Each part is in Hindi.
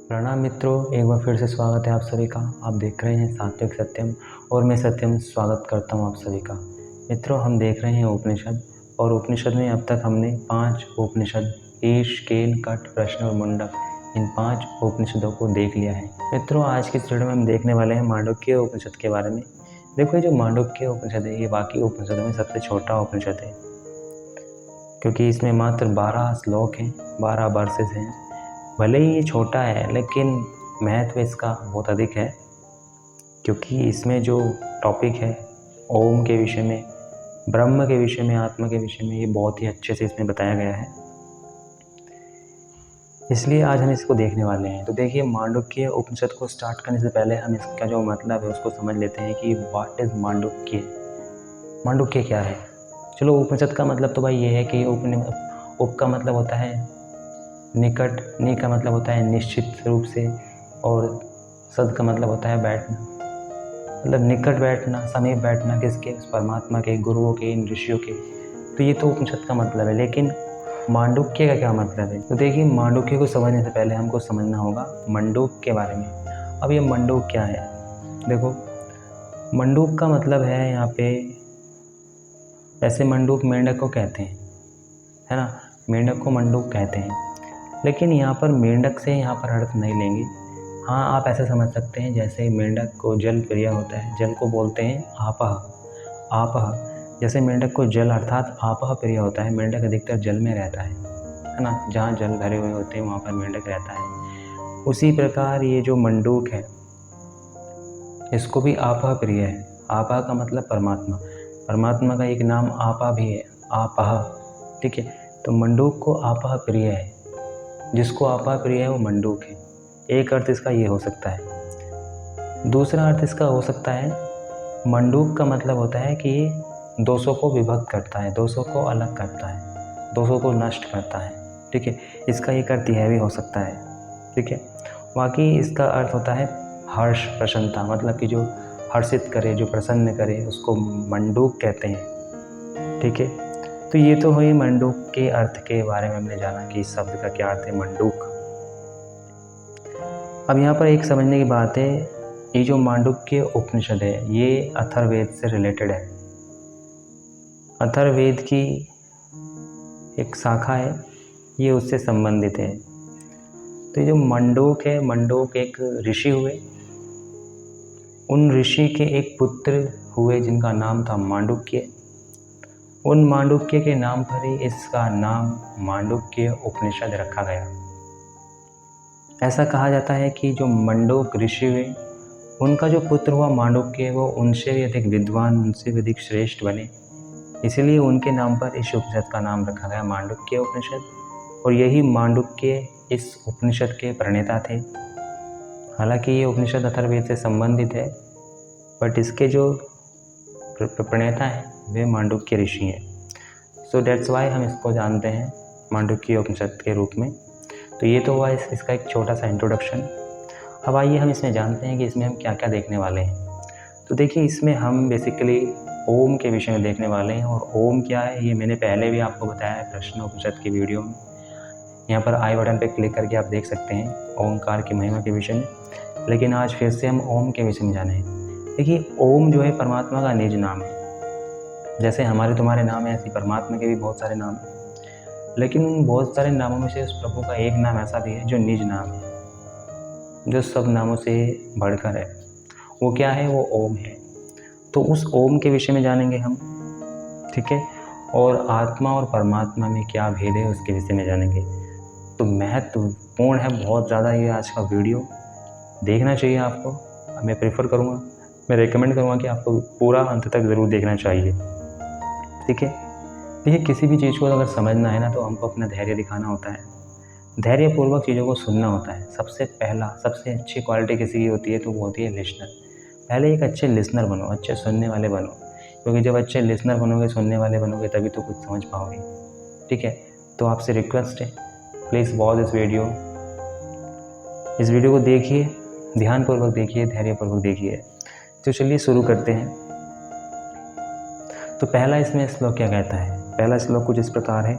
प्रणाम मित्रों, एक बार फिर से स्वागत है आप सभी का। आप देख रहे हैं सात्विक सत्यम और मैं सत्यम स्वागत करता हूं आप सभी का। मित्रों, हम देख रहे हैं उपनिषद और उपनिषद में अब तक हमने 5 उपनिषद ईश, केन, कट, प्रश्न और मुंडक, इन 5 उपनिषदों को देख लिया है। मित्रों, आज की इस वीडियो में हम देखने वाले हैं मांडुक्य उपनिषद के बारे में। देखो, ये जो मांडुक्य उपनिषद है ये बाकी उपनिषदों में सबसे छोटा उपनिषद है, क्योंकि इसमें मात्र 12 श्लोक हैं, 12 वर्सेस हैं। भले ही ये छोटा है लेकिन महत्व इसका बहुत अधिक है, क्योंकि इसमें जो टॉपिक है ओम के विषय में, ब्रह्म के विषय में, आत्मा के विषय में, ये बहुत ही अच्छे से इसमें बताया गया है। इसलिए आज हम इसको देखने वाले हैं। तो देखिए, मांडुक्य उपनिषद को स्टार्ट करने से पहले हम इसका जो मतलब है उसको समझ लेते हैं कि व्हाट इज मांडुक्य। मांडुक्य क्या है? चलो, उपनिषद का मतलब तो भाई ये है कि उप का मतलब होता है निकट, नि का मतलब होता है निश्चित रूप से, और सद का मतलब होता है बैठना, मतलब निकट बैठना, समीप बैठना, किसके? उस परमात्मा के, गुरुओं के, इन ऋषियों के। तो ये तो उपनिषद का मतलब है। लेकिन मांडुक्य का क्या मतलब है? तो देखिए, मांडुक्य को समझने से पहले हमको समझना होगा मंडूक के बारे में। अब ये मंडूक क्या है? देखो, मंडूक का मतलब है यहाँ पे, ऐसे मंडूक मेंढक को कहते हैं, है ना, मेंढक को मंडूक कहते हैं। लेकिन यहाँ पर मेंढक से यहाँ पर अर्थ नहीं लेंगे। हाँ, आप ऐसे समझ सकते हैं जैसे मेंढक को जल प्रिय होता है, जल को बोलते हैं आपह। आपह, जैसे मेंढक को जल अर्थात आपह प्रिय होता है। मेंढक अधिकतर जल में रहता है ना, जहाँ जल भरे हुए होते हैं वहाँ पर मेंढक रहता है। उसी प्रकार ये जो मंडूक है इसको भी आपह प्रिय है। आपह का मतलब परमात्मा, परमात्मा का एक नाम आपा भी है, आपह। ठीक है, तो मंडूक को आपह प्रिय है, जिसको आपा प्रिय है वो मंडूक है। एक अर्थ इसका ये हो सकता है। दूसरा अर्थ इसका हो सकता है, मंडूक का मतलब होता है कि ये दोषों को विभक्त करता है, दोषों को अलग करता है, दोषों को नष्ट करता है। ठीक है, इसका एक अर्थ यह भी हो सकता है। ठीक है, बाकी इसका अर्थ होता है हर्ष, प्रसन्नता, मतलब कि जो हर्षित करे, जो प्रसन्न करे, उसको मंडूक कहते हैं। ठीक है, तो ये तो हुई मंडूक के अर्थ के बारे में हमने जाना कि इस शब्द का क्या अर्थ है मंडूक। अब यहाँ पर एक समझने की बात है, ये जो मांडुक्य उपनिषद है ये अथर्ववेद से रिलेटेड है। अथर्ववेद की एक शाखा है, ये उससे संबंधित है। तो ये जो मंडूक है, मंडूक एक ऋषि हुए, उन ऋषि के एक पुत्र हुए जिनका नाम था मांडुक्य। उन मांडुक्य के नाम पर ही इसका नाम मांडुक्य उपनिषद रखा गया। ऐसा कहा जाता है कि जो मंडूक ऋषि हुए, उनका जो पुत्र हुआ मांडुक्य, वो उनसे भी अधिक विद्वान, उनसे भी अधिक श्रेष्ठ बने, इसलिए उनके नाम पर इस उपनिषद का नाम रखा गया मांडुक्य उपनिषद। और यही मांडुक्य इस उपनिषद के प्रणेता थे। हालांकि ये उपनिषद अथर्ववेद से संबंधित है, बट इसके जो प्रणेता हैं वे मांडुक्य ऋषि हैं। सो दैट्स वाई हम इसको जानते हैं मांडुक्य उपनिषद के रूप में। तो ये तो हुआ इसका एक छोटा सा इंट्रोडक्शन। अब आइए हम इसमें जानते हैं कि इसमें हम क्या क्या देखने वाले हैं। तो देखिए, इसमें हम बेसिकली ओम के विषय में देखने वाले हैं। और ओम क्या है ये मैंने पहले भी आपको बताया है प्रश्न उपनिषद की वीडियो में। यहाँ पर आई बटन पर क्लिक करके आप देख सकते हैं ओमकार की महिमा के विषय में। लेकिन आज फिर से हम ओम के विषय में जाने। देखिए, ओम जो है परमात्मा का निज नाम है। जैसे हमारे तुम्हारे नाम है, ऐसे परमात्मा के भी बहुत सारे नाम हैं। लेकिन उन बहुत सारे नामों में से उस प्रभु का एक नाम ऐसा भी है जो निज नाम है, जो सब नामों से बढ़कर है। वो क्या है? वो ओम है। तो उस ओम के विषय में जानेंगे हम। ठीक है, और आत्मा और परमात्मा में क्या भेद है उसके विषय में जानेंगे। तो महत्वपूर्ण है बहुत ज़्यादा ये आज का वीडियो, देखना चाहिए आपको। मैं प्रेफर करूँगा, मैं रेकमेंड करूँगा कि आपको पूरा अंत तक ज़रूर देखना चाहिए। ठीक है, देखिए, किसी भी चीज़ को अगर समझना है ना तो हमको अपना धैर्य दिखाना होता है, धैर्यपूर्वक चीज़ों को सुनना होता है। सबसे पहला, सबसे अच्छी क्वालिटी किसी की होती है तो वो होती है लिसनर। पहले एक अच्छे लिसनर बनो, अच्छे सुनने वाले बनो, क्योंकि जब अच्छे लिसनर बनोगे, सुनने वाले बनोगे, तभी तो कुछ समझ पाओगे। ठीक है, तो आपसे रिक्वेस्ट है, प्लीज़ वॉच दिस वीडियो। इस वीडियो को देखिए, ध्यानपूर्वक देखिए, धैर्यपूर्वक देखिए। तो चलिए शुरू करते हैं। तो पहला इसमें श्लोक क्या कहता है? पहला श्लोक कुछ इस प्रकार है,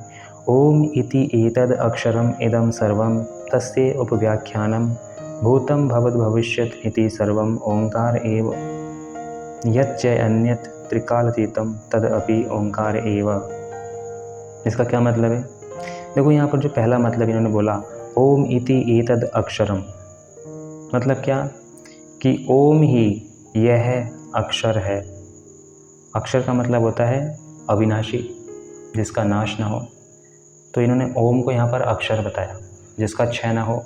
ओम इति एतद अक्षरम इदम सर्वम तस्य उपव्याख्यानम भूतं भवद् भविष्यत् इति सर्वम् ओंकार एव यच्च अन्यत् त्रिकालातीतं तदपि ओंकार एव। इसका क्या मतलब है? देखो यहाँ पर जो पहला मतलब इन्होंने बोला ओम इति एतद् अक्षरम, मतलब क्या कि ओम ही यह अक्षर है। अक्षर का मतलब होता है अविनाशी, जिसका नाश ना हो। तो इन्होंने ओम को यहाँ पर अक्षर बताया, जिसका क्षय ना हो,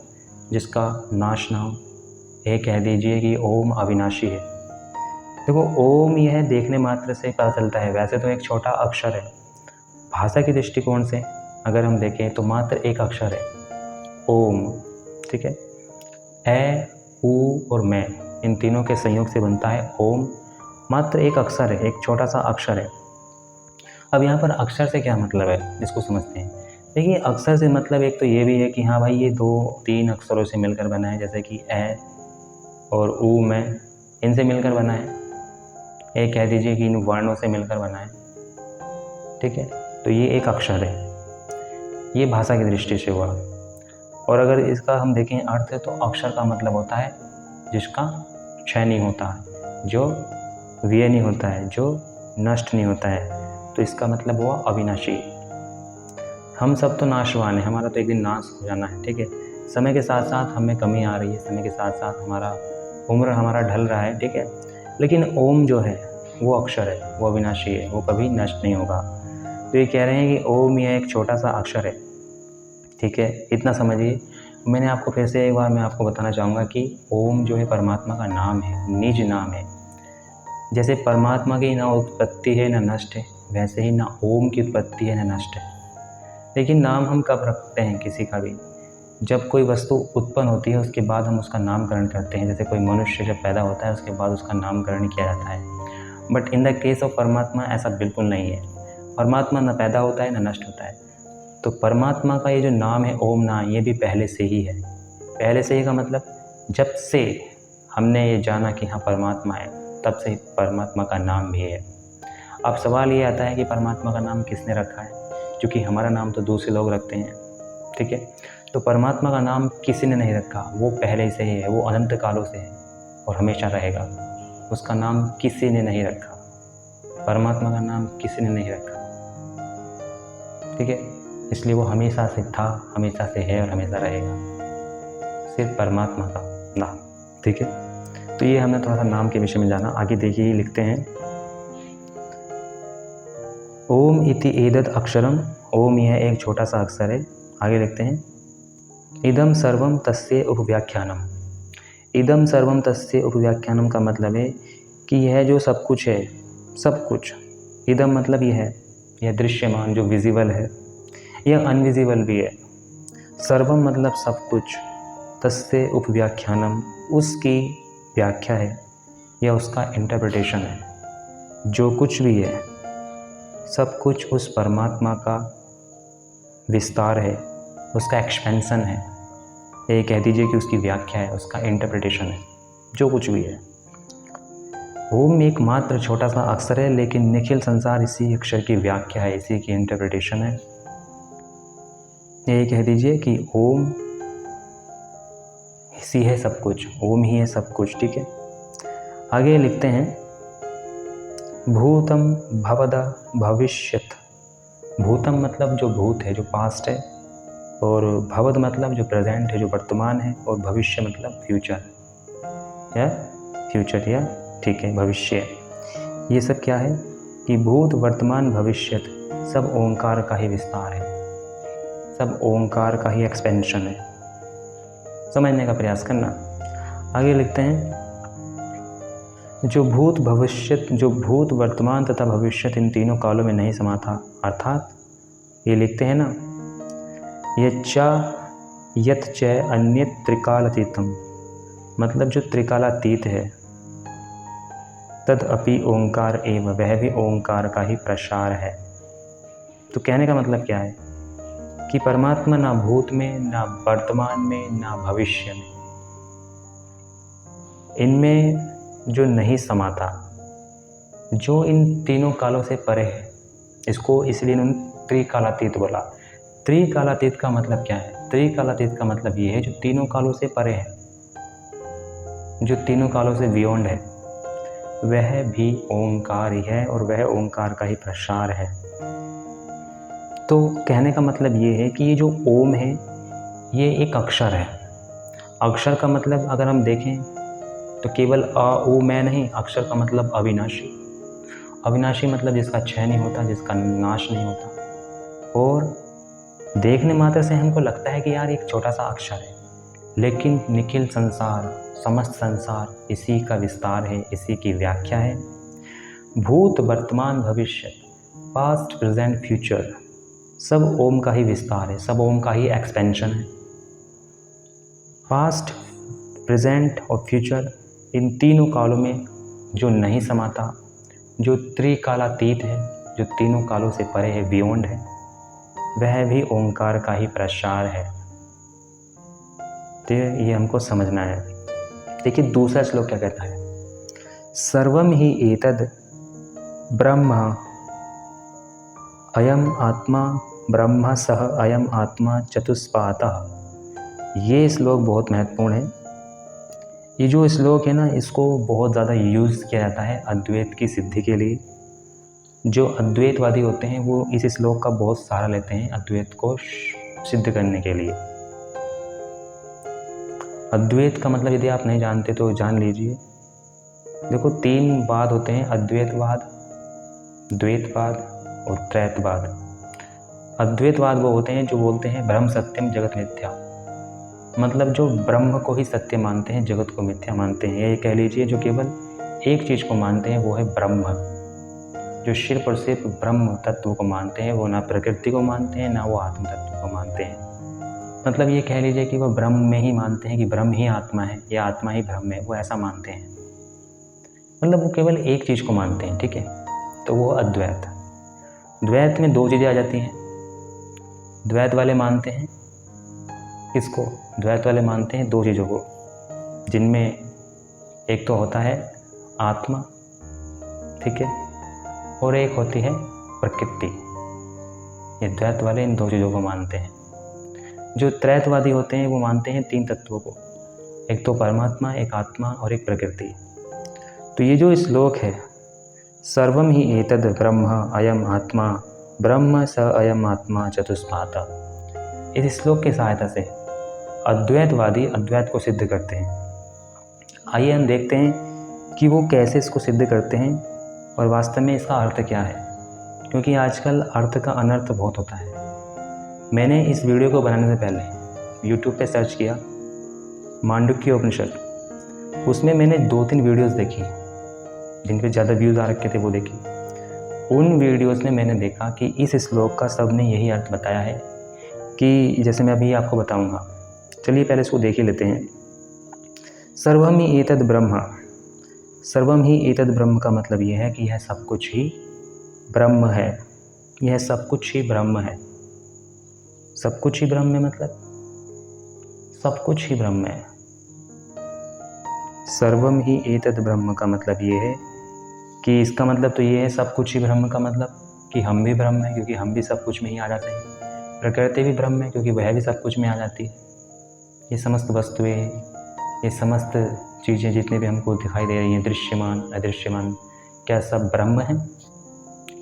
जिसका नाश ना हो। ये कह दीजिए कि ओम अविनाशी है। देखो ओम यह देखने मात्र से पता चलता है, वैसे तो एक छोटा अक्षर है। भाषा के दृष्टिकोण से अगर हम देखें तो मात्र एक अक्षर है ओम, ठीक है। ए, ऊ और मैं, इन तीनों के संयोग से बनता है ओम। मात्र एक अक्षर है, एक छोटा सा अक्षर है। अब यहाँ पर अक्षर से क्या मतलब है, इसको समझते हैं। देखिए अक्षर से मतलब एक तो ये भी है कि हाँ भाई ये 2-3 अक्षरों से मिलकर बना है, जैसे कि ए और ऊ, मैं, इनसे मिलकर बना है। ये कह दीजिए कि इन वर्णों से मिलकर बना है, ठीक है। तो ये एक अक्षर है, ये भाषा की दृष्टि से हुआ। और अगर इसका हम देखें अर्थ, तो अक्षर का मतलब होता है जिसका क्षय नहीं होता है, जो व्यय नहीं होता है, जो नष्ट नहीं होता है। तो इसका मतलब हुआ अविनाशी। हम सब तो नाशवान है, हमारा तो एक दिन नाश हो जाना है, ठीक है। समय के साथ साथ हमें कमी आ रही है, समय के साथ साथ हमारा उम्र हमारा ढल रहा है, ठीक है। लेकिन ओम जो है वो अक्षर है, वो अविनाशी है, वो कभी नष्ट नहीं होगा। तो ये कह रहे हैं कि ओम यह एक छोटा सा अक्षर है, ठीक है। इतना समझिए। मैंने आपको फिर से एक बार मैं आपको बताना चाहूँगा कि ओम जो है परमात्मा का नाम है, निज नाम है। जैसे परमात्मा की ना उत्पत्ति है ना नष्ट है, वैसे ही ना ओम की उत्पत्ति है ना नष्ट है। लेकिन नाम हम कब रखते हैं किसी का भी? जब कोई वस्तु उत्पन्न होती है उसके बाद हम उसका नामकरण करते हैं। जैसे कोई मनुष्य जब पैदा होता है उसके बाद उसका नामकरण किया जाता है। But in the case of परमात्मा ऐसा बिल्कुल नहीं है। परमात्मा न पैदा होता है न नष्ट होता है। तो परमात्मा का ये जो नाम है ओम नाम, ये भी पहले से ही है। पहले से ही का मतलब जब से हमने ये जाना कि हाँ परमात्मा है, तब से परमात्मा का नाम भी है। अब सवाल ये आता है कि परमात्मा का नाम किसने रखा है? क्योंकि हमारा नाम तो दूसरे लोग रखते हैं, ठीक है। तो परमात्मा का नाम किसी ने नहीं रखा, वो पहले से ही है, वो अनंत कालों से है और हमेशा रहेगा। उसका नाम किसी ने नहीं रखा, परमात्मा का नाम किसी ने नहीं रखा, ठीक है। इसलिए वो हमेशा से था, हमेशा से है और हमेशा रहेगा, सिर्फ परमात्मा का नाम, ठीक है। तो ये हमने थोड़ा सा नाम के विषय में जाना। आगे देखिए, ये लिखते हैं ओम इति एतद् अक्षरम, ओम यह एक छोटा सा अक्षर है। आगे लिखते हैं इदम सर्वम तस्य उपव्याख्यानम। इदम सर्वम तस्य उपव्याख्यानम का मतलब है कि यह जो सब कुछ है, सब कुछ, इदम मतलब यह है, यह दृश्यमान जो विजिबल है, यह अनविजिबल भी है। सर्वम मतलब सब कुछ, तस्य उपव्याख्यानम उसकी व्याख्या है या उसका इंटरप्रिटेशन है। जो कुछ भी है सब कुछ उस परमात्मा का विस्तार है, उसका एक्सपेंशन है। ये कह दीजिए कि उसकी व्याख्या है, उसका इंटरप्रिटेशन है, जो कुछ भी है। ओम एक मात्र छोटा सा अक्षर है, लेकिन निखिल संसार इसी अक्षर की व्याख्या है, इसी की इंटरप्रिटेशन है। ये कह दीजिए कि ओम इसी है सब कुछ, ओम ही है सब कुछ, ठीक है। आगे लिखते हैं भूतम भवद भविष्यत। भूतम मतलब जो भूत है, जो पास्ट है, और भवद मतलब जो प्रेजेंट है, जो वर्तमान है, और भविष्य मतलब फ्यूचर या फ्यूचर या ठीक है भविष्य। ये सब क्या है कि भूत वर्तमान भविष्यत सब ओंकार का ही विस्तार है, सब ओंकार का ही एक्सपेंशन है। समझने का प्रयास करना। आगे लिखते हैं जो भूत भविष्यत, जो भूत वर्तमान तथा भविष्यत इन तीनों कालों में नहीं समा था, अर्थात ये लिखते हैं ना यच्चा यत च अन्य त्रिकालातीतम, मतलब जो त्रिकालातीत है, तद अपि ओंकार एव, वह भी ओंकार का ही प्रसार है। तो कहने का मतलब क्या है कि परमात्मा ना भूत में, ना वर्तमान में, ना भविष्य में, इनमें जो नहीं समाता, जो इन तीनों कालों से परे है, इसको इसलिए उन्होंने त्रिकालातीत बोला। त्रिकालातीत का मतलब क्या है? त्रिकालातीत का मतलब ये है जो तीनों कालों से परे है। जो तीनों कालों से बियॉन्ड है, वह भी ओंकार ही है और वह ओंकार का ही प्रसार है। तो कहने का मतलब ये है कि ये जो ओम है ये एक अक्षर है। अक्षर का मतलब अगर हम देखें तो केवल अ उ मैं नहीं, अक्षर का मतलब अविनाशी। अविनाशी मतलब जिसका क्षय नहीं होता, जिसका नाश नहीं होता। और देखने मात्र से हमको लगता है कि यार एक छोटा सा अक्षर है, लेकिन निखिल संसार, समस्त संसार इसी का विस्तार है, इसी की व्याख्या है। भूत वर्तमान भविष्य, पास्ट प्रेजेंट फ्यूचर, सब ओम का ही विस्तार है, सब ओम का ही एक्सपेंशन है। पास्ट, प्रेजेंट और फ्यूचर, इन तीनों कालों में जो नहीं समाता, जो त्रिकालातीत है, जो तीनों कालों से परे है, बियॉन्ड है, वह भी ओंकार का ही प्रसार है। तो ये हमको समझना है। देखिए दूसरा श्लोक क्या कहता है, सर्वम ही एतद ब्रह्म अयम आत्मा ब्रह्म सह अयम आत्मा चतुष्पातः। ये श्लोक बहुत महत्वपूर्ण है। ये जो श्लोक है ना, इसको बहुत ज़्यादा यूज़ किया जाता है अद्वैत की सिद्धि के लिए। जो अद्वैतवादी होते हैं वो इस श्लोक का बहुत सहारा लेते हैं अद्वैत को सिद्ध करने के लिए। अद्वैत का मतलब यदि आप नहीं जानते तो जान लीजिए। देखो 3 वाद होते हैं, अद्वैतवाद, द्वैतवाद और त्रैतवाद। अद्वैतवाद वो होते हैं जो बोलते हैं ब्रह्म सत्यम जगत मिथ्या, मतलब जो ब्रह्म को ही सत्य मानते हैं, जगत को मिथ्या मानते हैं। ये कह लीजिए जो केवल एक चीज़ को मानते हैं वो है ब्रह्म। जो सिर्फ और सिर्फ ब्रह्म तत्व को मानते हैं, वो ना प्रकृति को मानते हैं, ना वो आत्म तत्व को मानते हैं। मतलब ये कह लीजिए कि वो ब्रह्म में ही मानते हैं कि ब्रह्म ही आत्मा है या आत्मा ही ब्रह्म है, वो ऐसा मानते हैं। मतलब वो केवल एक चीज़ को मानते हैं, ठीक है। तो वो अद्वैत। द्वैत में 2 चीज़ें आ जाती हैं। द्वैत वाले मानते हैं किसको? द्वैत वाले मानते हैं 2 चीज़ों को, जिनमें एक तो होता है आत्मा, ठीक है, और एक होती है प्रकृति। ये द्वैत वाले इन 2 चीज़ों को मानते हैं। जो त्रैतवादी होते हैं वो मानते हैं 3 तत्वों को, एक तो परमात्मा, एक आत्मा और एक प्रकृति। तो ये जो श्लोक है, सर्वम ही एतद् ब्रह्म अयम आत्मा ब्रह्म स अयम आत्मा चतुष्पातः, इस श्लोक की सहायता से अद्वैतवादी अद्वैत को सिद्ध करते हैं। आइए हम देखते हैं कि वो कैसे इसको सिद्ध करते हैं और वास्तव में इसका अर्थ क्या है, क्योंकि आजकल अर्थ का अनर्थ बहुत होता है। मैंने इस वीडियो को बनाने से पहले YouTube पे सर्च किया मांडुक्य उपनिषद, उसमें मैंने 2-3 वीडियोस देखी जिन पे ज़्यादा व्यूज़ आ रखे थे, वो देखी। उन वीडियोस में मैंने देखा कि इस श्लोक का सब ने यही अर्थ बताया है कि जैसे मैं अभी आपको बताऊंगा। चलिए पहले इसको देख ही लेते हैं। सर्वम ही एतद् ब्रह्म, सर्वम ही एतद् ब्रह्म का मतलब ये है कि यह सब कुछ ही ब्रह्म है। यह सब कुछ ही ब्रह्म है। सब कुछ ही ब्रह्म है मतलब सब कुछ ही ब्रह्म है। सर्वम ही एतद् ब्रह्म का मतलब ये है कि इसका मतलब तो ये है सब कुछ ही ब्रह्म का मतलब कि हम भी ब्रह्म है, क्योंकि हम भी सब कुछ में ही आ जाते हैं। प्रकृति भी ब्रह्म है क्योंकि वह भी सब कुछ में आ जाती है। ये समस्त वस्तुएं, ये समस्त चीज़ें जितने भी हमको दिखाई दे रही हैं, दृश्यमान अदृश्यमान, क्या सब ब्रह्म है?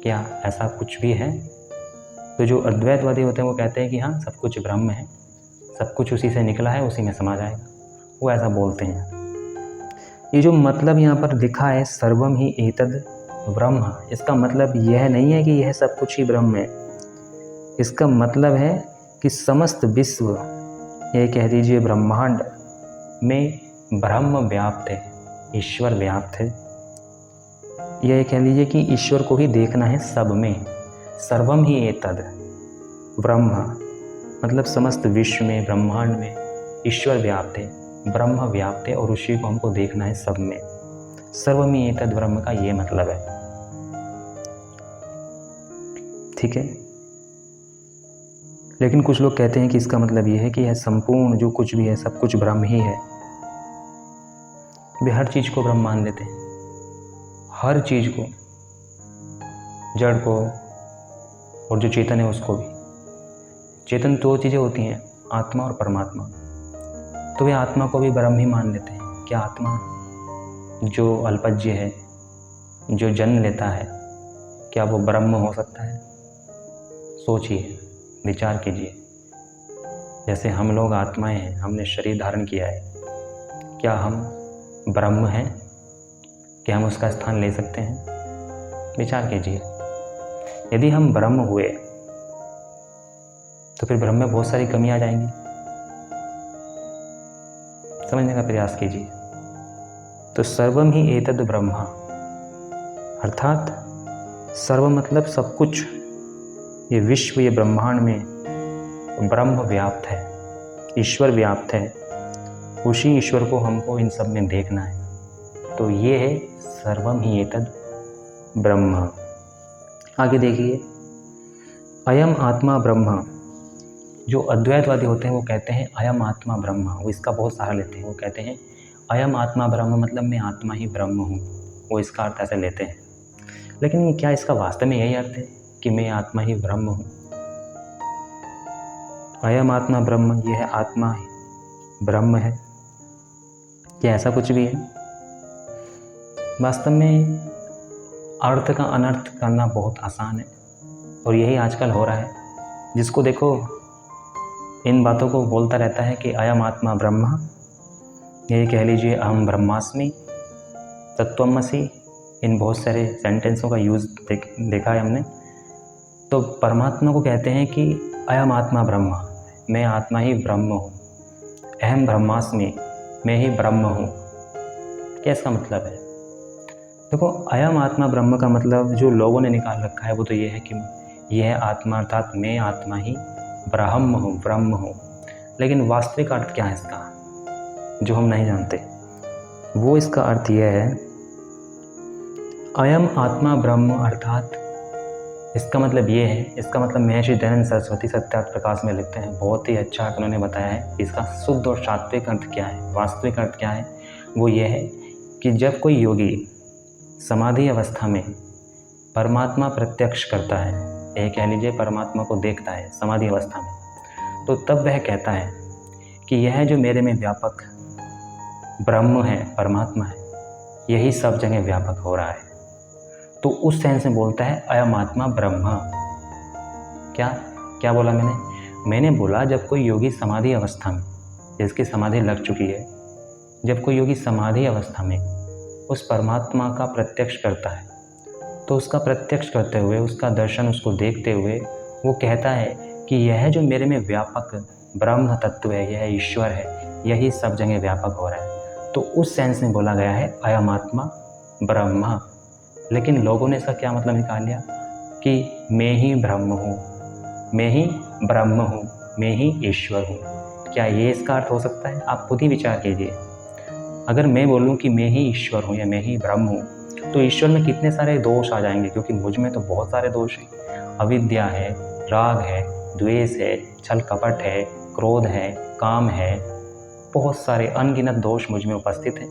क्या ऐसा कुछ भी है? तो जो अद्वैतवादी होते हैं वो कहते हैं कि हाँ सब कुछ ब्रह्म है, सब कुछ उसी से निकला है, उसी में समा जाएगा, वो ऐसा बोलते हैं। ये जो मतलब यहाँ पर लिखा है सर्वम ही एतद् ब्रह्म, इसका मतलब यह नहीं है कि यह सब कुछ ही ब्रह्म है। इसका मतलब है कि समस्त विश्व, यह कह दीजिए ब्रह्मांड में ब्रह्म व्याप्त है, ईश्वर व्याप्त है। यह कह लीजिए कि ईश्वर को ही देखना है सब में। सर्वम ही एतद् ब्रह्म मतलब समस्त विश्व में, ब्रह्मांड में ईश्वर व्याप्त है, ब्रह्म व्याप्त है और उसी को हमको देखना है सब में। सर्वम ही एतद् ब्रह्म का ये मतलब है, ठीक है। लेकिन कुछ लोग कहते हैं कि इसका मतलब ये है कि यह संपूर्ण जो कुछ भी है सब कुछ ब्रह्म ही है। वे हर चीज़ को ब्रह्म मान लेते हैं, हर चीज़ को, जड़ को और जो चेतन है उसको भी। चेतन 2 चीज़ें होती हैं, आत्मा और परमात्मा। तो वे आत्मा को भी ब्रह्म ही मान लेते हैं क्या आत्मा जो अल्पज्य है, जो जन्म लेता है, क्या वो ब्रह्म हो सकता है? सोचिए, विचार कीजिए। जैसे हम लोग आत्माएं हैं, हमने शरीर धारण किया है, क्या हम ब्रह्म हैं? क्या हम उसका स्थान ले सकते हैं? विचार कीजिए। यदि हम ब्रह्म हुए तो फिर ब्रह्म में बहुत सारी कमियां आ जाएंगी। समझने का प्रयास कीजिए। तो सर्वम ही एतद् ब्रह्मा, अर्थात सर्व मतलब सब कुछ, ये विश्व, ये ब्रह्मांड में ब्रह्म व्याप्त है, ईश्वर व्याप्त है। उसी ईश्वर को हमको इन सब में देखना है। तो ये है सर्वम ही एतद् ब्रह्मा। आगे देखिए, अयम आत्मा ब्रह्मा। जो अद्वैतवादी होते हैं वो कहते हैं अयम आत्मा ब्रह्मा, वो इसका बहुत सहारा लेते हैं। वो कहते हैं अयम आत्मा ब्रह्म मतलब मैं आत्मा ही ब्रह्म हूँ, वो इसका अर्थ ऐसे लेते हैं। लेकिन क्या इसका वास्तव में यही अर्थ है कि मैं आत्मा ही ब्रह्म हूँ? अयम आत्मा ब्रह्म, ये है आत्मा ही ब्रह्म है, क्या ऐसा कुछ भी है? वास्तव में अर्थ का अनर्थ करना बहुत आसान है और यही आजकल हो रहा है। जिसको देखो इन बातों को बोलता रहता है कि अयम आत्मा ब्रह्मा, यही कह लीजिए अहम ब्रह्मास्मि, तत्त्वमसि, इन बहुत सारे सेंटेंसों का यूज़ देखा है हमने। तो परमात्मा को कहते हैं कि अयम आत्मा ब्रह्मा, मैं आत्मा ही ब्रह्म हूँ। अहम ब्रह्मास्मि, मैं ही ब्रह्म हूँ। क्या इसका मतलब है? देखो, अयम आत्मा ब्रह्म का मतलब जो लोगों ने निकाल रखा है वो तो ये है कि यह है आत्मा, अर्थात मैं आत्मा ही ब्रह्म हूँ, ब्रह्म हूँ। लेकिन वास्तविक अर्थ क्या है इसका, जो हम नहीं जानते? वो इसका अर्थ यह है, अयम आत्मा ब्रह्म अर्थात इसका मतलब ये है, इसका मतलब महर्षि दयानंद सरस्वती सत्यार्थ प्रकाश में लिखते हैं, बहुत ही अच्छा उन्होंने बताया है। इसका शुद्ध और सात्विक अर्थ क्या है, वास्तविक अर्थ क्या है? वो ये है कि जब कोई योगी समाधि अवस्था में परमात्मा प्रत्यक्ष करता है, यह कह लीजिए परमात्मा को देखता है समाधि अवस्था में, तो तब वह कहता है कि यह जो मेरे में व्यापक ब्रह्म है, परमात्मा है, यही सब जगह व्यापक हो रहा है। तो उस सेंस में बोलता है अयम आत्मा ब्रह्म। क्या बोला मैंने बोला जब कोई योगी समाधि अवस्था में, जिसकी समाधि लग चुकी है, जब कोई योगी समाधि अवस्था में उस परमात्मा का प्रत्यक्ष करता है, तो उसका प्रत्यक्ष करते हुए, उसका दर्शन, उसको देखते हुए वो कहता है कि यह जो मेरे में व्यापक ब्रह्म तत्व है, यह ईश्वर है, यही सब जगह व्यापक हो रहा है। तो उस सेंस में बोला गया है अयम आत्मा ब्रह्म। लेकिन लोगों ने इसका क्या मतलब निकाल लिया कि मैं ही ब्रह्म हूँ, मैं ही ब्रह्म हूँ, मैं ही ईश्वर हूँ। क्या ये इसका अर्थ हो सकता है? आप खुद ही विचार कीजिए। अगर मैं बोलूँ कि मैं ही ईश्वर हूँ या मैं ही ब्रह्म हूँ, तो ईश्वर में कितने सारे दोष आ जाएंगे, क्योंकि मुझ में तो बहुत सारे दोष हैं। अविद्या है, राग है, द्वेष है, छल कपट है, क्रोध है, काम है, बहुत सारे अनगिनत दोष मुझ में उपस्थित हैं।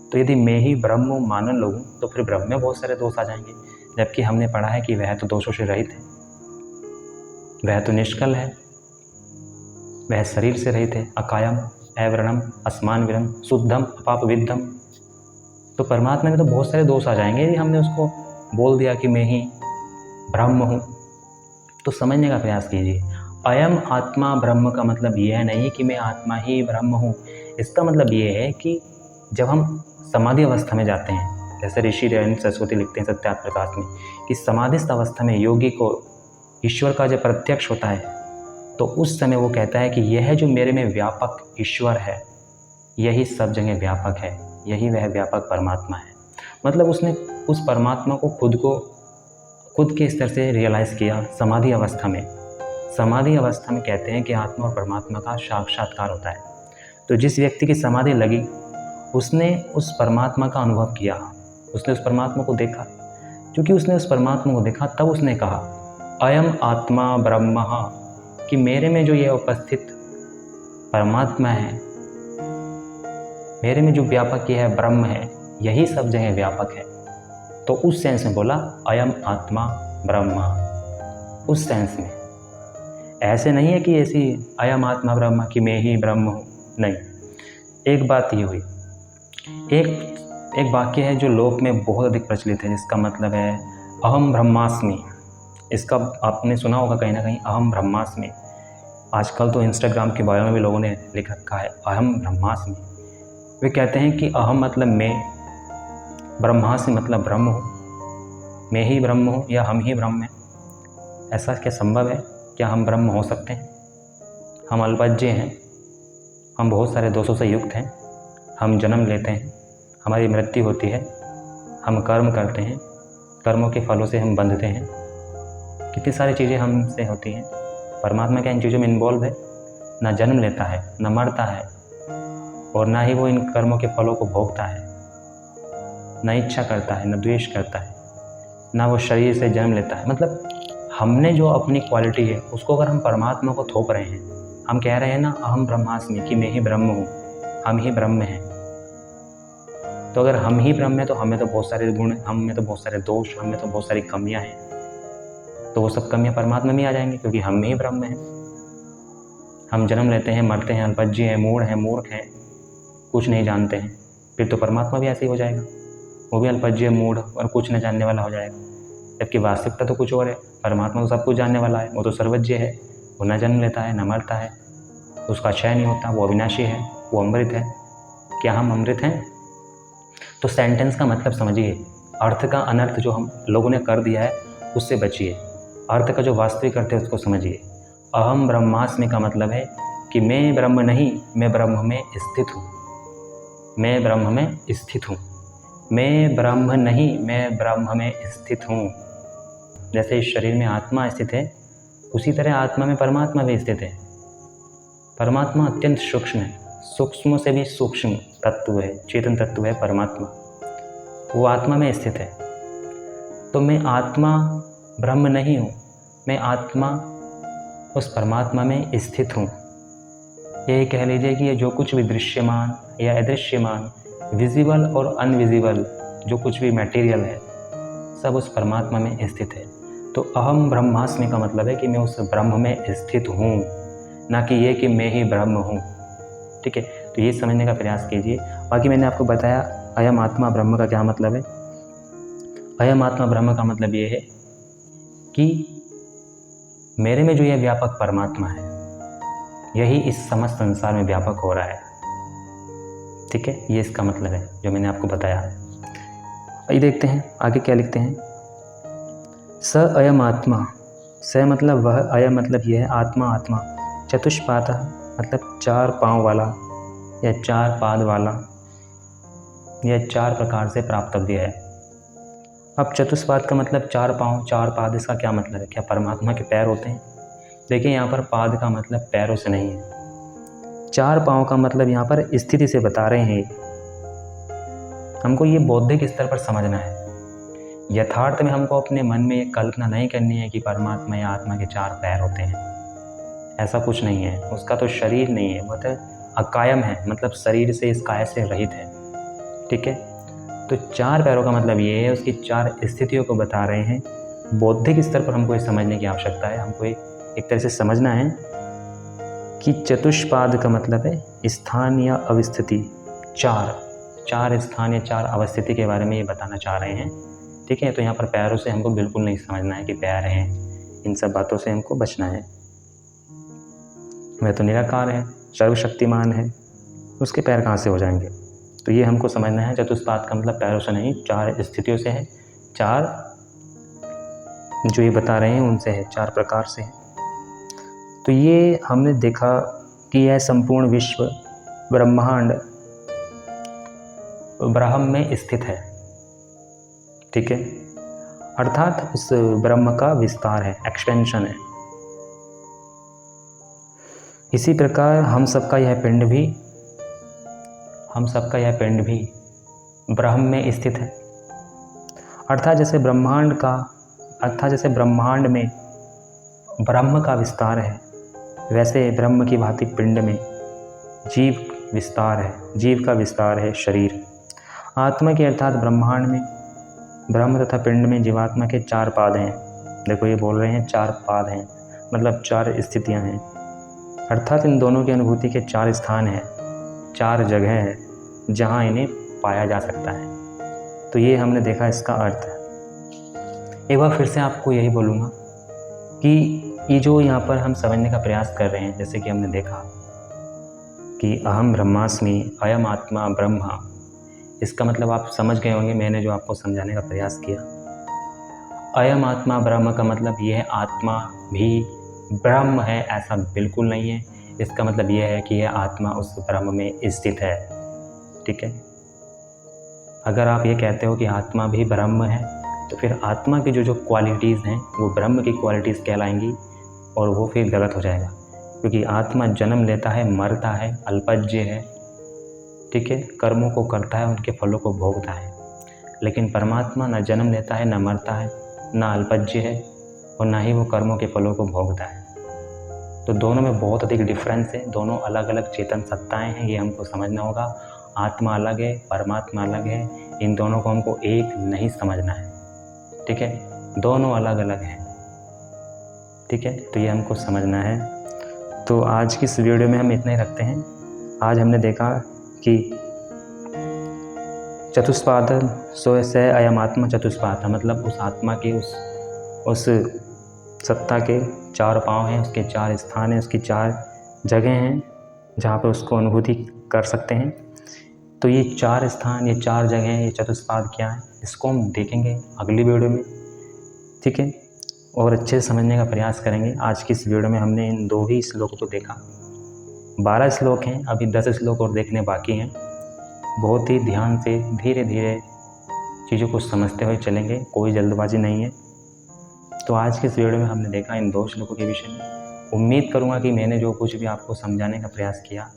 तो यदि मैं ही ब्रह्म मान लूँ तो फिर ब्रह्म में बहुत सारे दोष आ जाएंगे, जबकि हमने पढ़ा है कि वह तो दोषों से रहित है, वह तो निष्कल है, वह शरीर से रहित है, अकायम, अवर्णम, अस्मान विरम, शुद्धम, अपाप विद्धम। तो परमात्मा में तो बहुत सारे दोष आ जाएंगे यदि हमने उसको बोल दिया कि मैं ही ब्रह्म हूँ। तो समझने का प्रयास कीजिए। अयम आत्मा ब्रह्म का मतलब यह नहीं कि मैं आत्मा ही ब्रह्म हूँ। इसका मतलब ये है कि जब हम समाधि अवस्था में जाते हैं, जैसे ऋषि दयानंद सरस्वती लिखते हैं सत्यार्थ प्रकाश में कि समाधिस्थ अवस्था में योगी को ईश्वर का जब प्रत्यक्ष होता है, तो उस समय वो कहता है कि यह जो मेरे में व्यापक ईश्वर है, यही सब जगह व्यापक है, यही वह व्यापक परमात्मा है। मतलब उसने उस परमात्मा को खुद के स्तर से रियलाइज़ किया समाधि अवस्था में। समाधि अवस्था में कहते हैं कि आत्मा और परमात्मा का साक्षात्कार होता है। तो जिस व्यक्ति की समाधि लगी, उसने उस परमात्मा का अनुभव किया, उसने उस परमात्मा को देखा। क्योंकि उसने उस परमात्मा को देखा, तब उसने कहा अयम आत्मा ब्रह्म, कि मेरे में जो ये उपस्थित परमात्मा है, मेरे में जो व्यापक ये है ब्रह्म है, यही सब जगह व्यापक है। तो उस सेंस में बोला अयम आत्मा ब्रह्म, उस सेंस में। ऐसे नहीं है कि ऐसी अयम आत्मा ब्रह्म कि मैं ही ब्रह्म हूँ, नहीं। एक बात ये हुई, एक वाक्य है जो लोक में बहुत अधिक प्रचलित है, जिसका मतलब है अहम ब्रह्मास्मि। इसका आपने सुना होगा कहीं ना कहीं, अहम ब्रह्मास्मि। आजकल तो इंस्टाग्राम के बायो में भी लोगों ने लिख रखा है अहम ब्रह्मास्मि। वे कहते हैं कि अहम मतलब मैं, ब्रह्मास्मि मतलब ब्रह्म हूँ, मैं ही ब्रह्म हूँ या हम ही ब्रह्म हैं। ऐसा क्या संभव है? क्या हम ब्रह्म हो सकते हैं? हम अल्पज्य हैं, हम बहुत सारे दोषों से युक्त हैं, हम जन्म लेते हैं, हमारी मृत्यु होती है, हम कर्म करते हैं, कर्मों के फलों से हम बंधते हैं, कितनी सारी चीज़ें हमसे होती हैं। परमात्मा क्या इन चीज़ों में इन्वॉल्व है? ना जन्म लेता है, ना मरता है, और ना ही वो इन कर्मों के फलों को भोगता है, ना इच्छा करता है, ना द्वेष करता है, ना वो शरीर से जन्म लेता है। मतलब हमने जो अपनी क्वालिटी है उसको अगर हम परमात्मा को थोप रहे हैं, हम कह रहे हैं ना अहम ब्रह्मास्मि कि मैं ही ब्रह्म हूँ, हम ही ब्रह्म हैं, तो अगर हम ही ब्रह्म हैं तो हमें तो बहुत सारे गुण, हम में तो बहुत सारे दोष, हम में तो बहुत सारी कमियां हैं, तो वो सब कमियां परमात्मा में आ जाएंगी, क्योंकि हम ही ब्रह्म हैं। हम जन्म लेते हैं, मरते हैं, अल्पज्य हैं, मूढ़ हैं, मूर्ख हैं, कुछ नहीं जानते हैं, फिर तो परमात्मा भी ऐसे ही हो जाएगा, वो भी अल्पज्य, मूढ़ और कुछ न जानने वाला हो जाएगा। जबकि वास्तविकता तो कुछ और है। परमात्मा तो सब कुछ जानने वाला है, वो तो सर्वज्ञ है, वो न जन्म लेता है, न मरता है, उसका क्षय नहीं होता, वो अविनाशी है, वो अमृत है। क्या हम अमृत हैं? तो सेंटेंस का मतलब समझिए, अर्थ का अनर्थ जो हम लोगों ने कर दिया है उससे बचिए, अर्थ का जो वास्तविक अर्थ है उसको समझिए। अहम ब्रह्मास्मि का मतलब है कि मैं ब्रह्म नहीं, मैं ब्रह्म में स्थित हूँ, मैं ब्रह्म में स्थित हूँ, मैं ब्रह्म नहीं, मैं ब्रह्म में स्थित हूँ। जैसे इस शरीर में आत्मा स्थित है, उसी तरह आत्मा में परमात्मा भी स्थित है। परमात्मा अत्यंत सूक्ष्म है, सूक्ष्म से भी सूक्ष्म तत्व है, चेतन तत्व है परमात्मा, वो आत्मा में स्थित है। तो मैं आत्मा ब्रह्म नहीं हूँ, मैं आत्मा उस परमात्मा में स्थित हूँ। यही कह लीजिए कि ये जो कुछ भी दृश्यमान या अदृश्यमान, विजिबल और अनविजिबल, जो कुछ भी मटेरियल है, सब उस परमात्मा में स्थित है। तो अहम ब्रह्मास्मि का मतलब है कि मैं उस ब्रह्म में स्थित हूँ, ना कि ये कि मैं ही ब्रह्म हूँ। ठीक है, तो ये समझने का प्रयास कीजिए। बाकी मैंने आपको बताया अयम आत्मा ब्रह्म का क्या मतलब है। अयम आत्मा ब्रह्म का मतलब ये है कि मेरे में जो यह व्यापक परमात्मा है, यही इस समस्त संसार में व्यापक हो रहा है। ठीक है, ये इसका मतलब है जो मैंने आपको बताया। आइए देखते हैं आगे क्या लिखते हैं। स अयम आत्मा, स मतलब वह, अयम मतलब यह है, आत्मा आत्मा, चतुष्पाद मतलब चार पाँव वाला या चार पाद वाला, यह चार प्रकार से प्राप्तव्य है। अब चतुष्पाद का मतलब चार पाँव, चार पाद, इसका क्या मतलब है? क्या परमात्मा के पैर होते हैं? देखिए यहाँ पर पाद का मतलब पैरों से नहीं है, चार पाँव का मतलब यहाँ पर स्थिति से बता रहे हैं। हमको ये बौद्धिक स्तर पर समझना है, यथार्थ में हमको अपने मन में ये कल्पना नहीं करनी है कि परमात्मा या आत्मा के चार पैर होते हैं। ऐसा कुछ नहीं है, उसका तो शरीर नहीं है, वह तो अकायम है, मतलब शरीर से, इस काया से रहित है। ठीक है, तो चार पैरों का मतलब ये है, उसकी चार स्थितियों को बता रहे हैं। बौद्धिक स्तर पर हमको ये समझने की आवश्यकता है, हमको एक तरह से समझना है कि चतुष्पाद का मतलब है स्थान या अवस्थिति, चार स्थान या चार अवस्थिति के बारे में ये बताना चाह रहे हैं। ठीक है, तो यहाँ पर पैरों से हमको बिल्कुल नहीं समझना है कि पैर हैं, इन सब बातों से हमको बचना है। वह तो निराकार है, सर्वशक्तिमान है, उसके पैर कहाँ से हो जाएंगे? तो ये हमको समझना है, चतुष्पाद का मतलब पैरों से नहीं, चार स्थितियों से है, चार जो ये बता रहे हैं उनसे है, चार प्रकार से है। तो ये हमने देखा कि यह संपूर्ण विश्व ब्रह्मांड ब्रह्म में स्थित है। ठीक है, अर्थात उस ब्रह्म का विस्तार है, एक्सटेंशन है। इसी प्रकार हम सबका यह पिंड भी ब्रह्म में स्थित है। अर्थात जैसे ब्रह्मांड में ब्रह्म का विस्तार है, वैसे ब्रह्म की भांति पिंड में जीव का विस्तार है, शरीर। आत्मा के अर्थात ब्रह्मांड में, ब्रह्म तथा पिंड में जीवात्मा के चार पाद हैं। देखो ये बोल रहे हैं चार पाद हैं, मतलब चार स्थितियां हैं, अर्थात इन दोनों की अनुभूति के चार स्थान हैं, चार जगह हैं जहाँ इन्हें पाया जा सकता है। तो ये हमने देखा इसका अर्थ है। एक बार फिर से आपको यही बोलूँगा कि ये जो यहाँ पर हम समझने का प्रयास कर रहे हैं, जैसे कि हमने देखा कि अहम ब्रह्मास्मि, अयम आत्मा ब्रह्मा, इसका मतलब आप समझ गए होंगे मैंने जो आपको समझाने का प्रयास किया। अयम आत्मा ब्रह्म का मतलब ये है आत्मा भी ब्रह्म है, ऐसा बिल्कुल नहीं है। इसका मतलब ये है कि यह आत्मा उस ब्रह्म में स्थित है। ठीक है, अगर आप ये कहते हो कि आत्मा भी ब्रह्म है, तो फिर आत्मा की जो क्वालिटीज़ हैं वो ब्रह्म की क्वालिटीज़ कहलाएंगी, और वो फिर गलत हो जाएगा, क्योंकि आत्मा जन्म लेता है, मरता है, अल्पज्य है। ठीक है, कर्मों को करता है, उनके फलों को भोगता है। लेकिन परमात्मा न जन्म लेता है, न मरता है, न अल्पज्य है, और ना ही वो कर्मों के फलों को भोगता है। तो दोनों में बहुत अधिक डिफरेंस है। दोनों अलग अलग चेतन सत्ताएं हैं, ये हमको समझना होगा। आत्मा अलग है, परमात्मा अलग है, इन दोनों को हमको एक नहीं समझना है। ठीक है, दोनों अलग अलग हैं। ठीक है, तो ये हमको समझना है। तो आज की इस वीडियो में हम इतना ही रखते हैं। आज हमने देखा कि चतुष्पाद सो से अयम आत्मा चतुष्पाद, मतलब उस आत्मा के उस सत्ता के 4 पाँव हैं, उसके 4 स्थान हैं, उसकी 4 जगह हैं जहाँ पर उसको अनुभूति कर सकते हैं। तो ये 4 स्थान, ये 4 जगह, ये चतुष्पाद क्या है, इसको हम देखेंगे अगली वीडियो में। ठीक है, और अच्छे से समझने का प्रयास करेंगे। आज की इस वीडियो में हमने इन 2 ही श्लोकों को देखा। 12 श्लोक हैं, अभी 10 श्लोक और देखने बाकी हैं। बहुत ही ध्यान से धीरे धीरे चीज़ों को समझते हुए चलेंगे, कोई जल्दबाजी नहीं है। तो आज की इस वीडियो में हमने देखा इन 2 श्लोकों के विषय में। उम्मीद करूँगा कि मैंने जो कुछ भी आपको समझाने का प्रयास किया,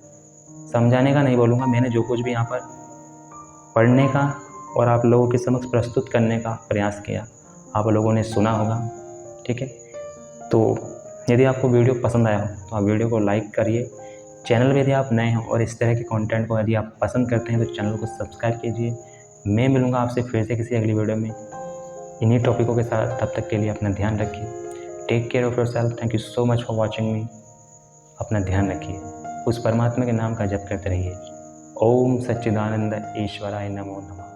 समझाने का नहीं बोलूँगा, मैंने जो कुछ भी यहाँ पर पढ़ने का और आप लोगों के समक्ष प्रस्तुत करने का प्रयास किया, आप लोगों ने सुना होगा। ठीक है, तो यदि आपको वीडियो पसंद आया हो तो आप वीडियो को लाइक करिए। चैनल में यदि आप नए हो और इस तरह के कंटेंट को यदि आप पसंद करते हैं तो चैनल को सब्सक्राइब कीजिए। मैं मिलूँगा आपसे फिर से किसी अगली वीडियो में इन्हीं टॉपिकों के साथ। तब तक के लिए अपना ध्यान रखिए। Take care of yourself. Thank you so much for watching me. अपना ध्यान रखिए, उस परमात्मा के नाम का जप करते रहिए। ओम सच्चिदानंद ईश्वराय नमो नमः।